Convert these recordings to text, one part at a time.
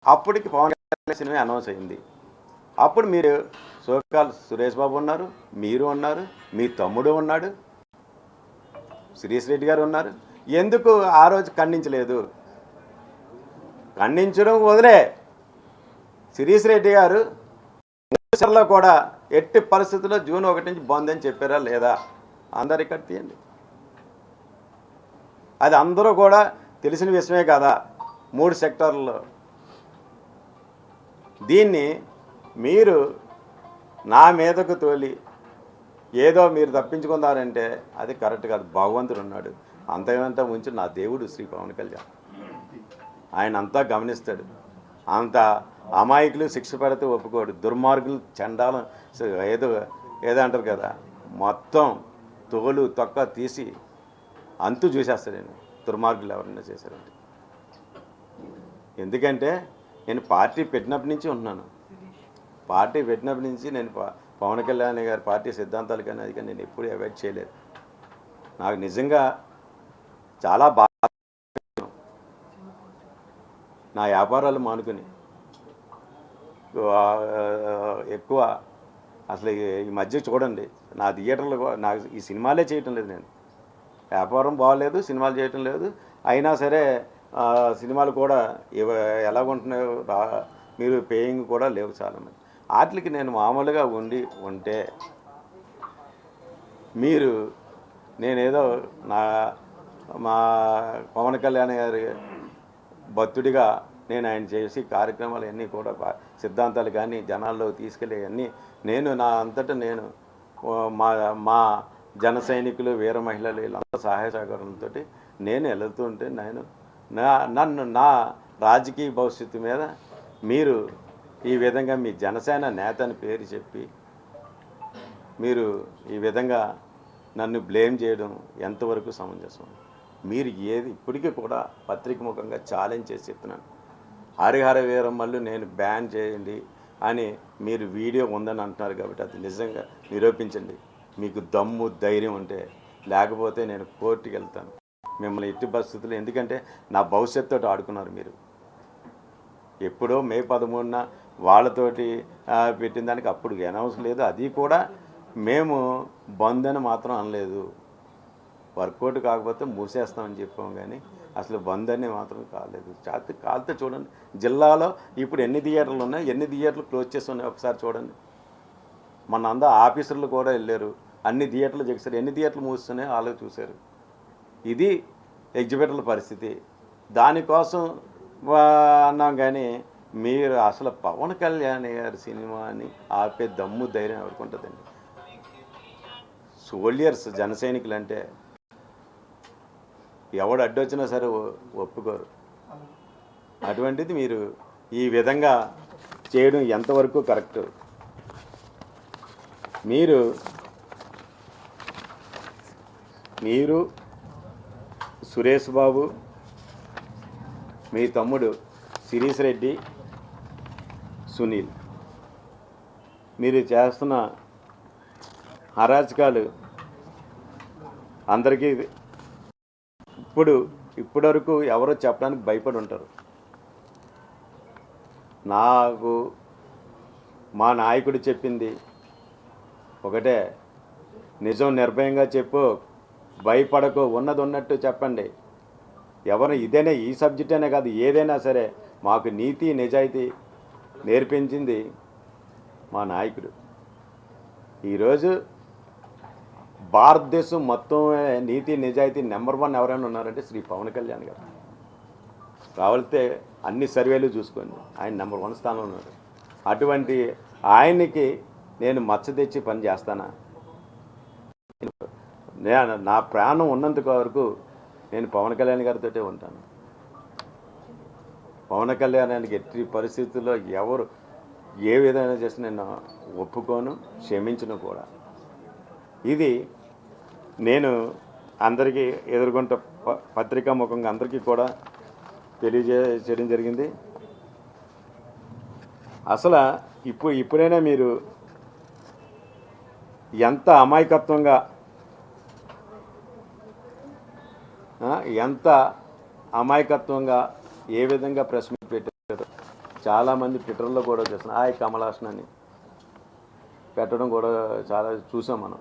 అప్పటికి Pawan Kalyan cinema announce అయింది. అప్పుడు మీరు సోకాల్ సురేష్ బాబు ఉన్నారు, మీరు ఉన్నారు, మీ తమ్ముడు ఉన్నాడు, శిరీష్ రెడ్డి గారు ఉన్నారు. ఎందుకు ఆ రోజు ఖండించలేదు? ఖండించడం వదిలే, శిరీష్ రెడ్డి గారు మూడుసార్లు కూడా ఎట్టి పరిస్థితుల్లో జూన్ 1 నుంచి బంద్ అని చెప్పారా లేదా? అందరు ఇక్కడ తీయండి. అది అందరూ కూడా తెలిసిన విషయమే కదా. 3 సెక్టార్లలో దీన్ని మీరు నా మీదకు తోలి ఏదో మీరు తప్పించుకున్నారంటే అది కరెక్ట్ కాదు. భగవంతుడు ఉన్నాడు, అంతకంతా ఉంచి నా దేవుడు శ్రీ పవన్ కళ్యాణ్, ఆయన అంతా గమనిస్తాడు. అంత అమాయకులు శిక్ష పడితే ఒప్పుకోడు, దుర్మార్గులు చండాలం ఏదో అంటారు కదా, మొత్తం తోలు తొక్క తీసి అంతు చూసేస్తాడు నేను, దుర్మార్గులు ఎవరైనా చేశారంటే. ఎందుకంటే నేను పార్టీ పెట్టినప్పటి నుంచి ఉన్నాను. పార్టీ పెట్టినప్పటి నుంచి నేను పవన్ కళ్యాణ్ గారి పార్టీ సిద్ధాంతాలు కానీ అది కానీ నేను ఎప్పుడూ అవాయిడ్ చేయలేదు. నాకు నిజంగా చాలా బాగా నా వ్యాపారాలు మానుకుని ఎక్కువ అసలు ఈ మధ్య చూడండి నా థియేటర్లు నాకు ఈ సినిమాలే చేయటం లేదు. నేను వ్యాపారం బాగలేదు, సినిమాలు చేయటం లేదు. అయినా సరే సినిమాలు కూడా ఎలాగుంటున్నాయో మీరు పేయింగ్ కూడా లేవు చాలామంది. వాటికి నేను మామూలుగా ఉంటే మీరు నేనేదో మా పవన్ కళ్యాణ్ గారి భక్తుడిగా నేను ఆయన చేసి కార్యక్రమాలు అన్నీ కూడా సిద్ధాంతాలు కానీ జనాల్లో తీసుకెళ్ళి అన్నీ నేను నా అంతటా నేను మా జన సైనికులు వీర మహిళలు వీళ్ళంతా సహాయ సహకారంతో నేను వెళుతుంటే నన్ను నా రాజకీయ భవిష్యత్తు మీద మీరు ఈ విధంగా మీ జనసేన నేత అని పేరు చెప్పి మీరు ఈ విధంగా నన్ను బ్లేమ్ చేయడం ఎంతవరకు సమంజసం? మీరు ఏది ఇప్పటికీ కూడా పత్రిక ముఖంగా ఛాలెంజ్ చేసి చెప్తున్నాను, హరిహర వీరమ్మలు నేను బ్యాన్ చేయండి అని మీరు వీడియో ఉందని అంటున్నారు కాబట్టి అది నిజంగా నిరూపించండి. మీకు దమ్ము ధైర్యం ఉంటే, లేకపోతే నేను కోర్టుకి వెళ్తాను మిమ్మల్ని ఎట్టి పరిస్థితులు. ఎందుకంటే నా భవిష్యత్తుతో ఆడుకున్నారు మీరు. ఎప్పుడో మే 13న వాళ్ళతోటి పెట్టిన దానికి అప్పుడు అనౌన్స్ లేదు. అది కూడా మేము బంద్ అని మాత్రం అనలేదు. వర్కౌట్ కాకపోతే మూసేస్తామని చెప్పాము, కానీ అసలు బంద్ అని మాత్రం కాలేదు. కాలితే చూడండి జిల్లాలో ఇప్పుడు ఎన్ని థియేటర్లు ఉన్నాయి, ఎన్ని థియేటర్లు క్లోజ్ చేసి ఉన్నాయి ఒకసారి చూడండి. మన అందరూ ఆఫీసర్లు కూడా వెళ్ళారు, అన్ని థియేటర్లు చేశారు, ఎన్ని థియేటర్లు మూస్తున్నాయో వాళ్ళు చూశారు. ఇది ఎగ్జిబిటర్ల పరిస్థితి. దానికోసం అన్నాం, కానీ మీరు అసలు పవన్ కళ్యాణ్ గారి సినిమాని ఆపే దమ్ము ధైర్యం ఎవరికి ఉంటుందండి? సోల్జర్స్ జన సైనికులు అంటే ఎవడు అడ్డొచ్చినా సరే ఒప్పుకోరు. అటువంటిది మీరు ఈ విధంగా చేయడం ఎంతవరకు కరెక్ట్? మీరు సురేష్ బాబు, మీ తమ్ముడు శిరీష్ రెడ్డి, సునీల్, మీరు చేస్తున్న అరాచకాలు అందరికీ ఇప్పటివరకు ఎవరో చెప్పడానికి భయపడి ఉంటారు. నాకు మా నాయకుడు చెప్పింది ఒకటే, నిజం నిర్భయంగా చెప్పు, భయపడకు, ఉన్నది ఉన్నట్టు చెప్పండి. ఎవరు ఇదేనే ఈ సబ్జెక్ట్ అనే కాదు, ఏదైనా సరే మాకు నీతి నిజాయితీ నేర్పించింది మా నాయకుడు. ఈరోజు భారతదేశం మొత్తం నీతి నిజాయితీ నెంబర్ 1 ఎవరైనా ఉన్నారంటే శ్రీ పవన్ కళ్యాణ్ గారు. కావాలితే అన్ని సర్వేలు చూసుకోండి, ఆయన నెంబర్ 1 స్థానంలో ఉన్నారు. అటువంటి ఆయనకి నేను మచ్చ తెచ్చి పని చేస్తానా? నా ప్రాణం ఉన్నంత వరకు నేను పవన్ కళ్యాణ్ గారితో ఉంటాను. పవన్ కళ్యాణానికి ఎట్టి పరిస్థితుల్లో ఎవరు ఏ విధంగా చేసి నేను ఒప్పుకోను, క్షమించను కూడా. ఇది నేను అందరికీ ఎదుర్కొంట పత్రికా ముఖంగా అందరికీ కూడా తెలియజేయడం జరిగింది. అసలు ఇప్పుడైనా మీరు ఎంత అమాయకత్వంగా ఏ విధంగా ప్రెస్ మీట్ పెట్టారు, చాలామంది ట్విట్టర్లో కూడా చూస్తున్నాం హాయ్ కమల్ హాసన్ అని పెట్టడం కూడా చాలా చూసాం మనం.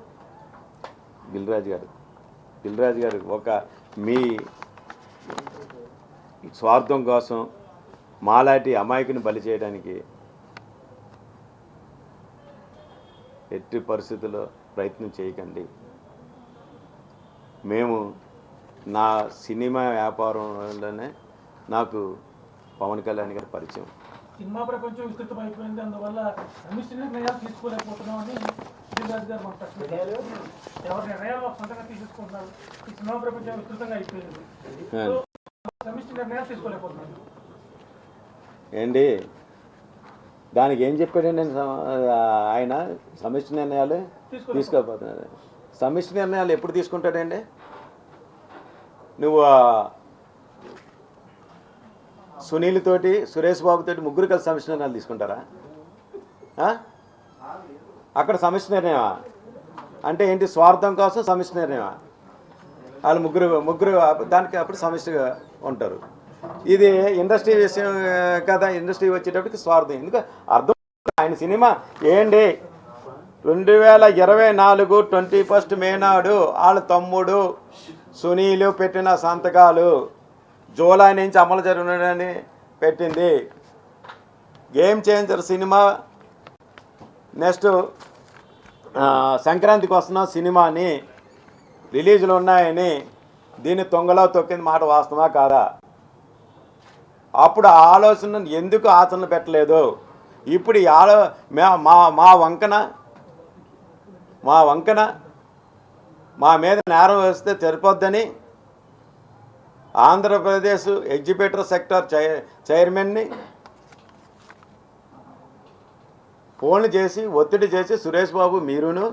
దిల్ రాజు గారు ఒక మీ స్వార్థం కోసం మాలాంటి అమాయకుని బలి చేయడానికి ఎట్టి పరిస్థితుల్లో ప్రయత్నం చేయకండి. మేము నా సినిమా వ్యాపారంలోనే నాకు పవన్ కళ్యాణ్ గారి పరిచయం. సినిమా ప్రపంచం విస్తృతమైపోయింది, అందువల్ల సమిష్టి నిర్ణయాలు తీసుకోలేకపోతున్నామని దిల్రాజు గారు మాట్లాడుతున్నారు. ఎవరి నిర్ణయాలు సొంతంగా తీసుకుంటున్నారు. ఈ సినిమా ప్రపంచం విస్తృతంగా అయిపోయింది, సమిష్టి నిర్ణయాలు తీసుకోలేకపోతున్నారు. ఏంటి దానికి ఏం చెప్పాడండి ఆయన? సమిష్టి నిర్ణయాలు తీసుకోకపోతున్నారు. సమిష్టి నిర్ణయాలు ఎప్పుడు తీసుకుంటాడండి? నువ్వు సునీల్ తోటి సురేష్ బాబు తోటి ముగ్గురు కలిసి సమిష్టి నిర్ణయాలు తీసుకుంటారా? అక్కడ సమిష్టి నిర్ణయమా అంటే ఏంటి? స్వార్థం కోసం సమిష్టి నిర్ణయమా? వాళ్ళు ముగ్గురు దానికి అప్పుడు సమిష్టిగా ఉంటారు. ఇది ఇండస్ట్రీ విషయం కదా. ఇండస్ట్రీ వచ్చేటప్పటికి స్వార్థం ఎందుకు అర్థం. ఆయన సినిమా ఏంటి 2024 21 మే నాడు వాళ్ళ తమ్ముడు సునీలు పెట్టిన సంతకాలు జూలై నుంచి అమలు జరగని పెట్టింది. గేమ్ చేంజర్ సినిమా నెక్స్ట్ సంక్రాంతికి వస్తున్న సినిమాని రిలీజులు ఉన్నాయని దీన్ని తొంగలో తొక్కింది మాట వాస్తవా కాదా? అప్పుడు ఆలోచన ఎందుకు ఆచరణ పెట్టలేదు? ఇప్పుడు మా వంకన మా మీద నేరం వేస్తే సరిపోద్దని ఆంధ్రప్రదేశ్ ఎగ్జిబిటర్ సెక్టర్ చైర్మన్ని ఫోన్లు చేసి ఒత్తిడి చేసి సురేష్ బాబు మీరును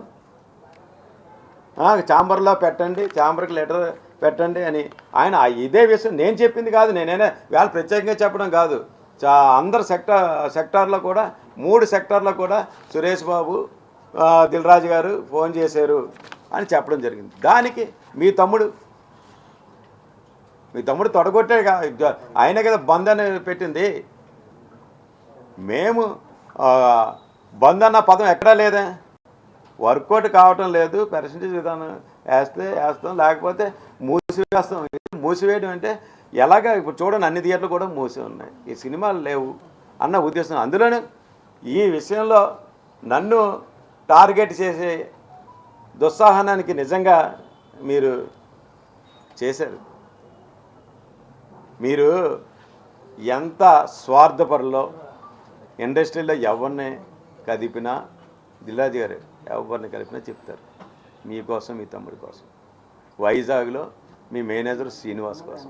ఛాంబర్లో పెట్టండి, ఛాంబర్కి లెటర్ పెట్టండి అని ఆయన ఇదే విషయం నేను చెప్పింది కాదు. నేనైనా వాళ్ళు ప్రత్యేకంగా చెప్పడం కాదు. అందరు సెక్టార్లో కూడా 3 సెక్టార్లో కూడా సురేష్ బాబు దిల్ రాజు గారు ఫోన్ చేశారు అని చెప్పడం జరిగింది. దానికి మీ తమ్ముడు తొడగొట్టే ఆయన కదా బంద్ అని పెట్టింది. మేము బంద్ అన్న పదం ఎక్కడా లేదా? వర్కౌట్ కావటం లేదు. పర్సంటేజ్ విధానం వేస్తాం, లేకపోతే మూసివేస్తాం. మూసివేయడం అంటే ఎలాగా? ఇప్పుడు చూడండి, అన్ని థియేటర్లు కూడా మూసి ఉన్నాయి. ఈ సినిమాలు లేవు అన్న ఉద్దేశం. అందులోనూ ఈ విషయంలో నన్ను టార్గెట్ చేసే దుస్సాహనానికి నిజంగా మీరు చేశారు. మీరు ఎంత స్వార్థపరులో ఇండస్ట్రీలో ఎవరిని కదిపినా దిల్ రాజు గారు ఎవరిని కలిపినా చెప్తారు మీకోసం, మీ తమ్ముడి కోసం. వైజాగ్లో మీ మేనేజర్ శ్రీనివాస్ కోసం.